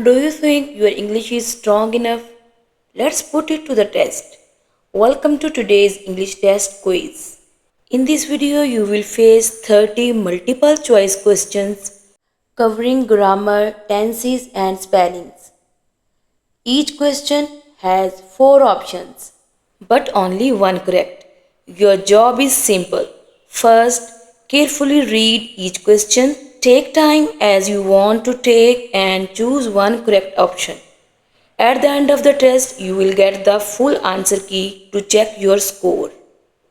Do you think your English is strong enough? Let's put it to the test. Welcome to today's English test quiz. In this video, you will face 30 multiple choice questions covering grammar, tenses, and spellings. Each question has 4 options, but only one correct. Your job is simple. First, carefully read each question. Take time as you want to take and choose one correct option. At the end of the test, you will get the full answer key to check your score.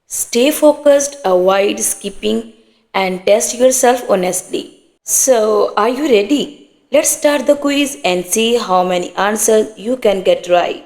Stay focused, avoid skipping, and test yourself honestly. So, are you ready? Let's start the quiz and see how many answers you can get right.